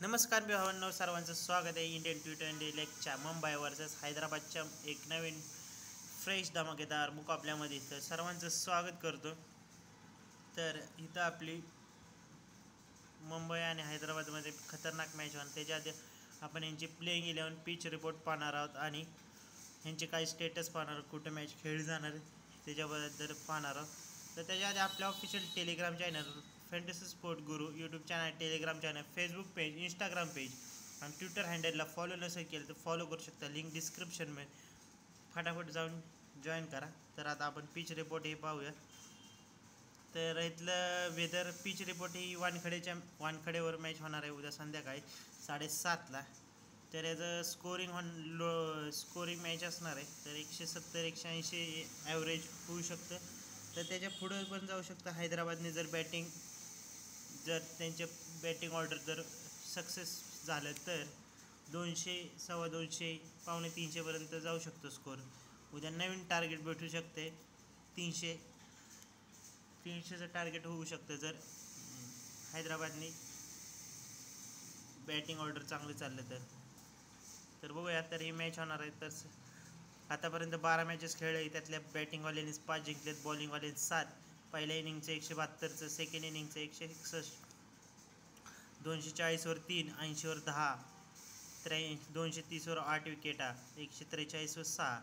नमस्कार भावांनो, सर्वांचं स्वागत आहे इंडियन T20 लेगच्या मुंबई वर्सेस हैदराबादच्या एक नवीन फ्रेश धमाकेदार मुकाबल्यामध्ये. तर सर्वांचं स्वागत करतो. तर इथं आपली मुंबई आणि हैदराबादमध्ये खतरनाक मॅच होणार. त्याच्या आधी आपण यांची प्लेइंग 11 पिच रिपोर्ट पाहणार आहोत आणि यांचे काही स्टेटस पाहणार आहोत, कुठं मॅच खेळली जाणार त्याच्याबद्दल पाहणार आहोत. तर त्याच्या आधी आपल्या official Telegram channel fantasy sport guru YouTube channel, Telegram channel, Facebook page, Instagram page आणि ट्विटर हँडलला फॉलो नसेल केलं तर फॉलो करू शकता. लिंक डिस्क्रिप्शनमध्ये फटाफट जाऊन जॉईन करा. तर आता आपण पिच रिपोर्ट हे पाहूया. तर इथलं वेदर पिच रिपोर्ट ही वानखडेवर मॅच होणार आहे उद्या संध्याकाळी 7:30ला. तर याचं स्कोरिंग मॅच असणार आहे. तर 170-180 ॲव्हरेज होऊ शकतं. तर त्याच्या पुढं पण जाऊ शकतं. हैदराबादने जर त्यांचे बॅटिंग ऑर्डर जर सक्सेस झालं तर 200, 250, 250पर्यंत जाऊ शकतो स्कोर. उद्या नवीन टार्गेट भेटू शकते. 300चं टार्गेट होऊ शकतं जर हैदराबादने बॅटिंग ऑर्डर चांगलं चाललं तर बघूया. तर ही मॅच होणार आहे. तर आतापर्यंत 12 मॅचेस खेळले. त्यातल्या बॅटिंगवाल्यांनी 5 जिंकलेत, बॉलिंगवाल्यांनी 7. पहिल्या इनिंगचं 172चं, सेकंड इनिंगचं 161, 240वर 3, 80वर 10, 230वर 8 विकेटा, 143वर 6.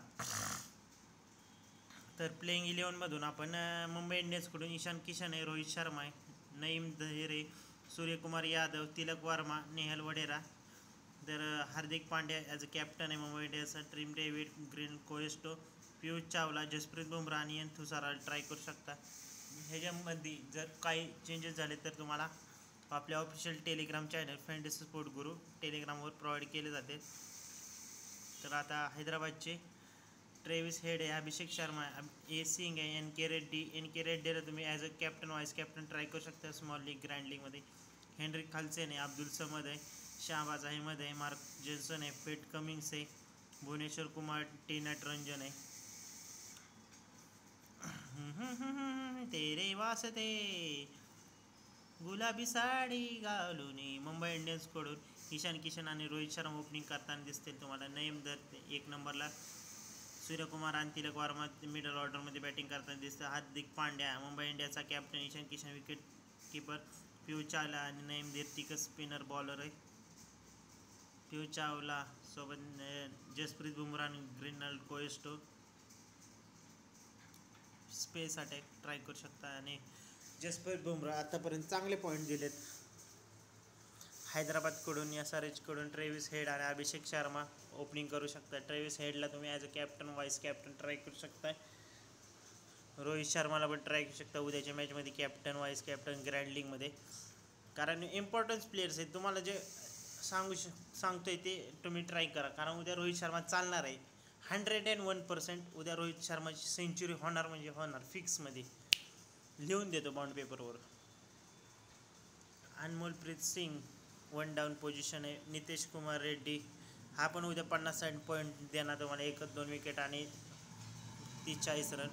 तर प्लेइंग 11मधून आपण मुंबई इंडियन्सकडून ईशान किशन आहे, रोहित शर्मा आहे, नईम धैरे, सूर्यकुमार यादव, तिलक वर्मा, नेहल वडेरा. तर Hardik Pandya as a captain आहे मुंबई इंडियन्सचा. टीम डेव्हिड, ग्रीन कोएस्टो, पियुष चावला, जसप्रीत बुमराह आणि एन थुसाराला ट्राय करू शकता. ह्याच्यामध्ये जर काही चेंजेस झाले तर तुम्हाला आपल्या official Telegram channel fantasy sport गुरु टेलिग्रामवर प्रोव्हाइड केले जाते. तर आता हैदराबादचे ट्रेविस हेड आहे, अभिषेक शर्मा आहे, ए सिंग आहे, एन के रेड्डीला तुम्ही as a captain, vice captain try करू शकता स्मॉल लीग, ग्रँड लीगमध्ये. हेनरिक खालसेन आहे, अब्दुल समद आहे, शाहबाज अहमद आहे, मार्क जेन्सन आहे, पेट कमिन्स आहे, भुवनेश्वर कुमार, टी नटरंजन आहे. तेरे वास्ते गुलाबी साडी घालून. मुंबई इंडियन्सकडून ईशान किशन आणि रोहित शर्मा ओपनिंग करताना दिसतील तुम्हाला. नईम धर 1 नंबरला, सूर्यकुमार आणि तिलक वर्मा मिडल ऑर्डरमध्ये बॅटिंग करताना दिसतं. हार्दिक पांड्या मुंबई इंडियाचा captain, Ishan Kishan wicket keeper, Piyush Chawla आणि नईम धीर तिकच स्पिनर बॉलर आहे. पियुष चावला सोबत जसप्रीत बुमराह आणि ग्रीन कोएस्टो स्पेस अटॅक ट्राय करू शकता. आणि जसप्रीत बुमराह आतापर्यंत चांगले पॉईंट दिलेत. हैदराबादकडून SRHकडून ट्रेविस हेड आणि अभिषेक शर्मा ओपनिंग करू शकता. ट्रेविस हेडला तुम्ही as a captain, vice captain try करू शकता. रोहित शर्माला पण ट्राय करू शकता उद्याच्या मॅचमध्ये कॅप्टन, व्हाईस कॅप्टन, ग्रँड लीगमध्ये. कारण इम्पॉर्टन्स प्लेयर्स आहेत. तुम्हाला जे सांगतोय ते तुम्ही ट्राय करा. कारण उद्या रोहित शर्मा चालणार आहे 101%. उद्या रोहित शर्माची सेंचुरी होणार म्हणजे होणार, फिक्समध्ये लिहून देतो बॉन्ड पेपरवर. अनमोलप्रीत सिंग 1 डाऊन पोझिशन आहे. नितेश कुमार रेड्डी हा पण उद्या 50-60 पॉईंट देणार तुम्हाला, 1-2 विकेट आणि 30-40 रन.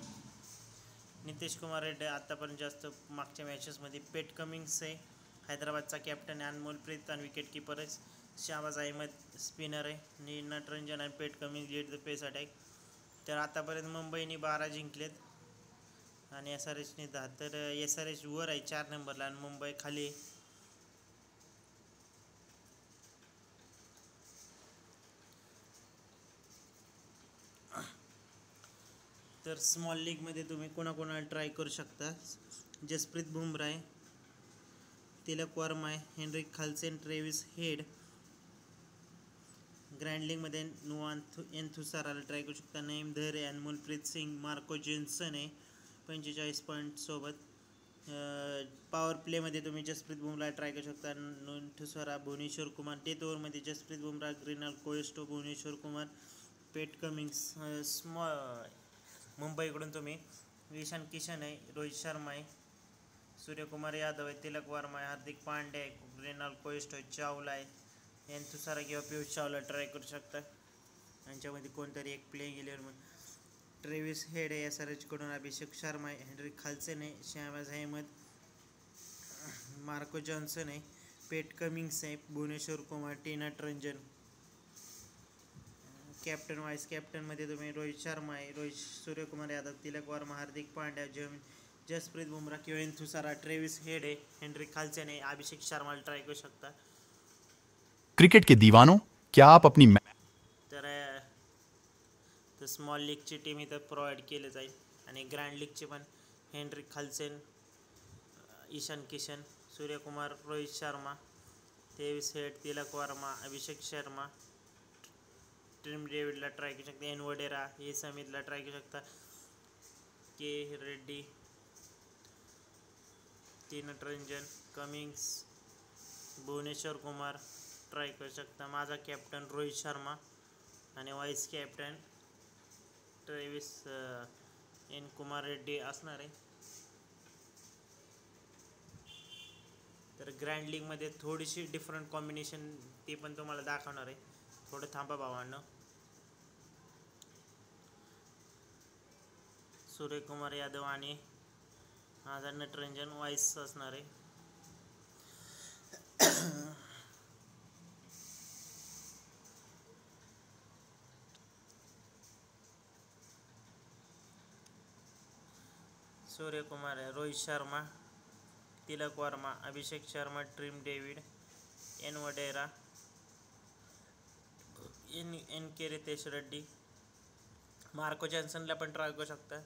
नितेश कुमार रेड्डी आत्तापर्यंत जास्त मागच्या मॅचेसमध्ये. पेट कमिन्स आहे, हैदराबादचा कॅप्टन आहे. अनमोलप्रीत आणि विकेट कीपर आहे. शाहबाज अहमद स्पिनर आहे. नी नटरंजन आणि Pat Cummins lead the pace attack. तर आतापर्यंत मुंबईने 12 जिंकलेत आणि SRHने 10. तर SRH वर आहे 4 नंबरला आणि मुंबई खाली आहे. तर स्मॉल लीगमध्ये तुम्ही कोणाकोणाला ट्राय करू शकता. जसप्रीत बुमराह आहे, तिलक वर्मा आहे, हेनरिक खालसेन, ट्रेविस हेड. ग्रँड लीगमध्ये एन थुसाराला ट्राय करू शकता. नईम धर आहे, अनमोलप्रीत सिंग, मार्को जेन्सन आहे 45 पॉईंट सोबत. पॉवर प्लेमध्ये तुम्ही जसप्रीत बुमराह ट्राय करू शकता. थुसारा, भुवनेश्वर कुमार. डेथ ओव्हरमध्ये जसप्रीत बुमराह, ग्रीनल कोएस्टो, भुवनेश्वर कुमार, पेट कमिन्स. मुंबईकडून तुम्ही ईशान किशन आहे, रोहित शर्मा आहे, सूर्यकुमार यादव आहे, तिलक वर्मा आहे, हार्दिक पांड्या आहे, ग्रीनल कोएस्टो आहे, चावला आहे, एन थुसारा किंवा पियुष चावला ट्राय करू शकता. यांच्यामध्ये कोणतरी एक प्लेइंग 11 ट्रेविस हेड आहे SRHकडून, अभिषेक शर्मा आहे, हेनरिक खालसेन आहे, शाहबाज अहमद, मार्को जॉन्सन आहे, पेट कमिंग्स आहे, Bhuvneshwar Kumar, T Natarajan. Captain vice कॅप्टनमध्ये तुम्ही रोहित शर्मा आहे, रोहित सूर्यकुमार यादव, तिलक वर्मा, हार्दिक पांड्या, जसप्रीत बुमराह किंवा एन्थुसारा, ट्रेविस हेड आहे, हेनरिक खालसेन आहे, अभिषेक शर्माला ट्राय करू शकता. क्रिकेट के दीवानों, क्या आप अपनी तर स्मॉल लीगची टीम इथं प्रोव्हाइड केली जाईल आणि ग्रँड लीगची पण Heinrich Klaasen, Ishan Kishan, Suryakumar, Rohit Sharma, Travis Head, Tilak Varma, Abhishek Sharma, Tim डेव्हिडला ट्राय करू शकता, एन वडेरा, हे समितला ट्राय करू शकता, K Reddy, T Natarajan, Cummins, Bhuvneshwar Kumar try करू शकता. माझा कॅप्टन रोहित शर्मा आणि vice captain Travis N Kumar Reddy असणार आहे. तर ग्रँड लीगमध्ये थोडीशी डिफरंट कॉम्बिनेशन ती पण तुम्हाला दाखवणार आहे. थोडं थांबा भावांनो. सूर्यकुमार यादव आणि माझा नटरंजन वाईस असणार आहे. Suryakumar, Rohit Sharma, Tilak Varma, Abhishek Sharma, Tim David, N वडेरा, एन के रितेश रेड्डी, मार्को जॉन्सनला पण ट्राय करू शकता,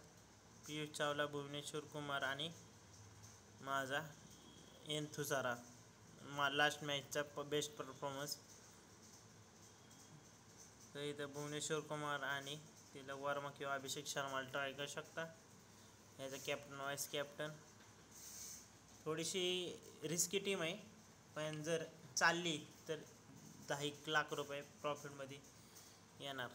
पियुष चावला, भुवनेश्वर कुमार आणि माझा एन्थुसारा. लास्ट मॅचचा बेस्ट परफॉर्मन्स. तर इथं भुवनेश्वर कुमार आणि तिलक वर्मा किंवा अभिषेक शर्माला ट्राय करू शकता. याचा कॅप्टन वाईस कॅप्टन. थोडीशी रिस्की टीम आहे, पण जर चालली तर 10 लाख रुपये प्रॉफिटमध्ये येणार.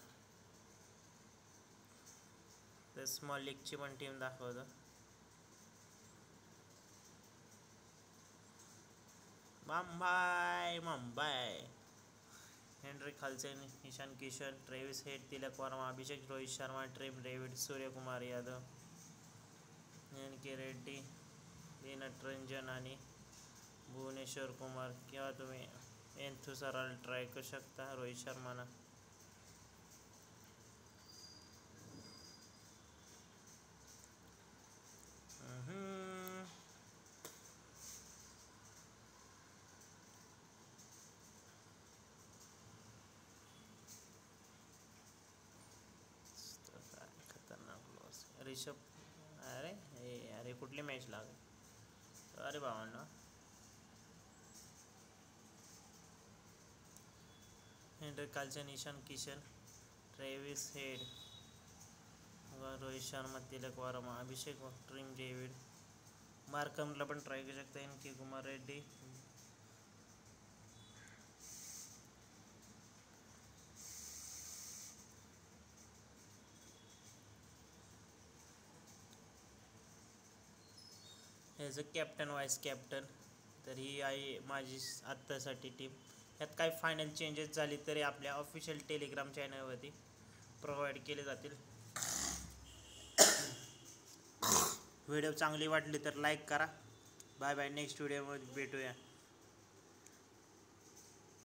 तर स्मॉल लीगची पण टीम दाखवतो. Mumbai, Heinrich Klaasen, Ishan Kishan, Travis Head, Tilak Varma, Abhishek, Rohit Sharma, Tim David, Suryakumar Yadav, N K Reddy, T Natarajan आणि भुवनेश्वर कुमार किंवा तुम्ही एन्थुसाराला ट्राय करू शकता रोहित शर्माला. रिषभ, अरे कुठली मॅच लागेल. अरे भावांना, Heinrich Klaasen, Ishan Kishan, Travis Head, Rohit Sharma, Tilak Varma, Abhishek, Tim David, मार्कमला पण ट्राय करू शकता, N K Kumar Reddy. As a captain vice captain. तर ही आहे माझी आत्तासाठी टीम. यात काही फायनल चेंजेस झाले तरी आपल्या ऑफिशियल टेलिग्राम चॅनलवरती प्रोव्हाइड केले जातील. व्हिडिओ चांगली वाटली तर लाईक करा. Bye bye. नेक्स्ट व्हिडिओमध्ये भेटूया.